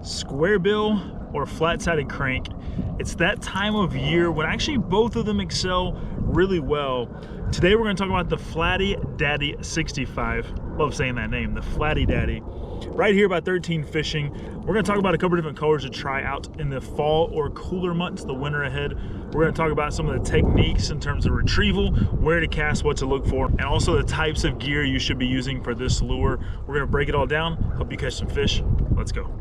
Squarebill or flat-sided crank. It's that time of year when actually both of them excel really well. Today we're going to talk about the Flatty Daddy 65. Love saying that name, the Flatty Daddy. Right here by 13 Fishing. We're going to talk about a couple different colors to try out in the fall or cooler months, the winter ahead. We're going to talk about some of the techniques in terms of retrieval, where to cast, what to look for, and also the types of gear you should be using for this lure. We're going to break it all down, help you catch some fish. Let's go.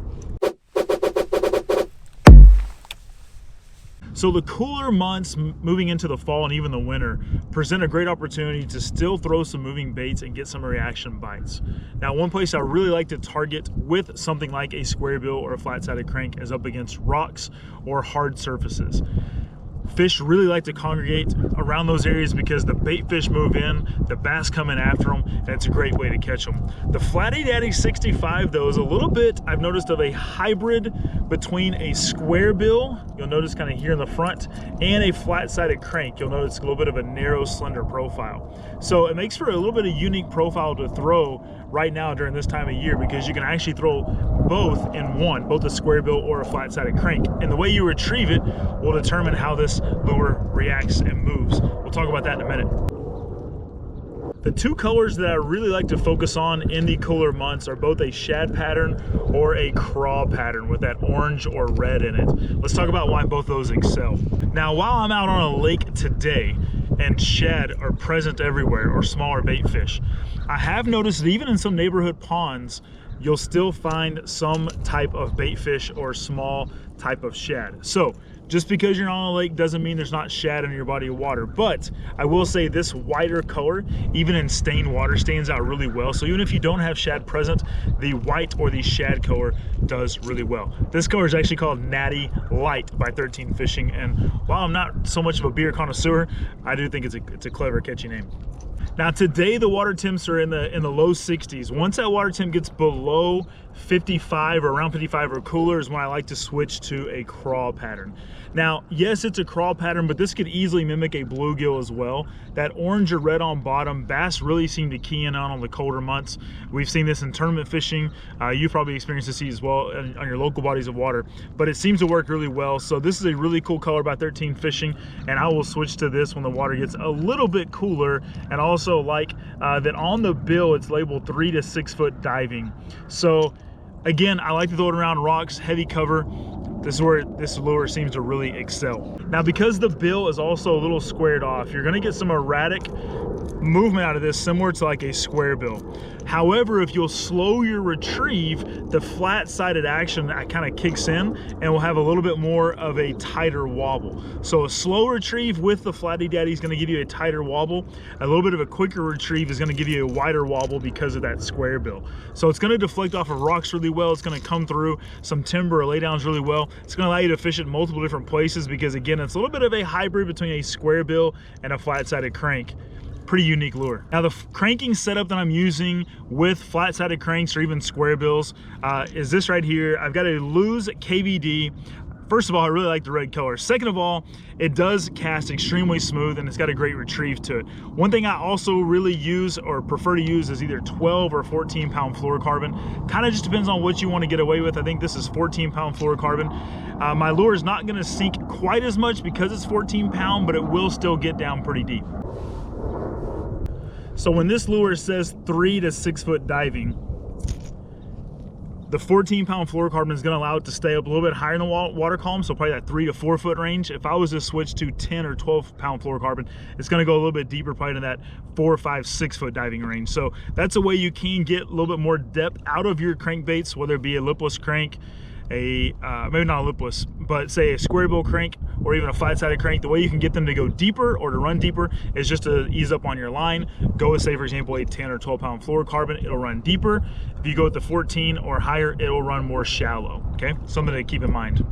So the cooler months moving into the fall and even the winter present a great opportunity to still throw some moving baits and get some reaction bites. Now, one place I really like to target with something like a Squarebill or a flat-sided crank is up against rocks or hard surfaces. Fish really like to congregate around those areas because the bait fish move in, the bass come in after them, and it's a great way to catch them. The Flatty Daddy 65 though is a little bit, I've noticed, of a hybrid between a Squarebill, you'll notice kind of here in the front, and a flat-sided crank. You'll notice a little bit of a narrow, slender profile. So it makes for a little bit of unique profile to throw right now during this time of year because you can actually throw both in one, both a Squarebill or a flat-sided crank. And the way you retrieve it will determine how this lure reacts and moves. We'll talk about that in a minute. The two colors that I really like to focus on in the cooler months are both a shad pattern or a craw pattern with that orange or red in it. Let's talk about why both those excel. Now, while I'm out on a lake today and shad are present everywhere, or smaller bait fish, I have noticed that even in some neighborhood ponds, you'll still find some type of bait fish or small type of shad. So just because you're on a lake doesn't mean there's not shad in your body of water, but I will say this whiter color, even in stained water, stands out really well. So even if you don't have shad present, the white or the shad color does really well. This color is actually called Natty Light by 13 Fishing, and while I'm not so much of a beer connoisseur, I do think it's a clever, catchy name. Now today the water temps are in the low 60s. Once that water temp gets below 55 or around 55 or cooler is when I like to switch to a craw pattern. Now, yes, it's a craw pattern, but this could easily mimic a bluegill as well. That orange or red on bottom, bass really seem to key in on the colder months. We've seen this in tournament fishing. You've probably experienced this as well on your local bodies of water, but it seems to work really well. So this is a really cool color by 13 Fishing, and I will switch to this when the water gets a little bit cooler. And also like that on the bill, it's labeled 3 to 6 foot diving. So again, I like to throw it around rocks, heavy cover. This is where this lure seems to really excel. Now, because the bill is also a little squared off, you're gonna get some erratic movement out of this, similar to like a Squarebill. However, if you'll slow your retrieve, the flat-sided action kind of kicks in and will have a little bit more of a tighter wobble. So a slow retrieve with the Flatty Daddy is going to give you a tighter wobble. A little bit of a quicker retrieve is going to give you a wider wobble because of that Squarebill. So it's going to deflect off of rocks really well. It's going to come through some timber or laydowns really well. It's going to allow you to fish it in multiple different places because, again, it's a little bit of a hybrid between a Squarebill and a flat-sided crank. Pretty unique lure. Now, the cranking setup that I'm using with flat-sided cranks or even Squarebills is this right here. I've got a Lose KVD. First of all, I really like the red color. Second of all, it does cast extremely smooth and it's got a great retrieve to it. One thing I also really use or prefer to use is either 12 or 14 pound fluorocarbon. Kind of just depends on what you want to get away with. I think this is 14 pound fluorocarbon. My lure is not going to sink quite as much because it's 14 pound, but it will still get down pretty deep. So when this lure says 3 to 6 foot diving, the 14 pound fluorocarbon is going to allow it to stay up a little bit higher in the water column, so probably that 3 to 4 foot range. If I was to switch to 10 or 12 pound fluorocarbon, it's going to go a little bit deeper, probably to that 4, 5, 6 foot diving range. So that's a way you can get a little bit more depth out of your crankbaits, whether it be a lipless crank, maybe not a lipless, but say a Squarebill crank or even a flat-sided crank. The way you can get them to go deeper or to run deeper is just to ease up on your line. Go with, say, for example, a 10 or 12 pound fluorocarbon, it'll run deeper. If you go with the 14 or higher, it'll run more shallow, okay? Something to keep in mind.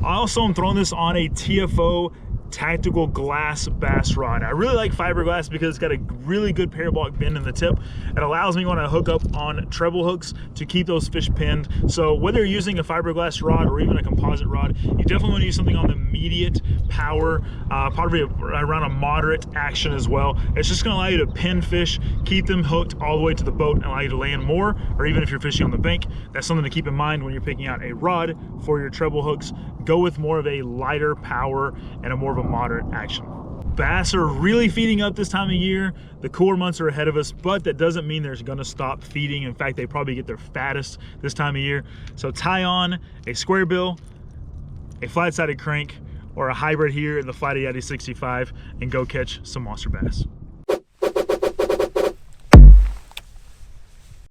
I also am throwing this on a TFO tactical glass bass rod. I really like fiberglass because it's got a really good parabolic bend in the tip. It allows me when I hook up on treble hooks to keep those fish pinned. So whether you're using a fiberglass rod or even a composite rod, you definitely want to use something on the immediate power, probably around a moderate action as well. It's just going to allow you to pin fish, keep them hooked all the way to the boat, and allow you to land more, or even if you're fishing on the bank. That's something to keep in mind when you're picking out a rod for your treble hooks. Go with more of a lighter power and a more of a moderate action. Bass are really feeding up this time of year. The cooler months are ahead of us, but that doesn't mean they're gonna stop feeding. In fact, they probably get their fattest this time of year. So tie on a Squarebill, a flat-sided crank, or a hybrid here in the Flight Yeti 65 and go catch some monster bass.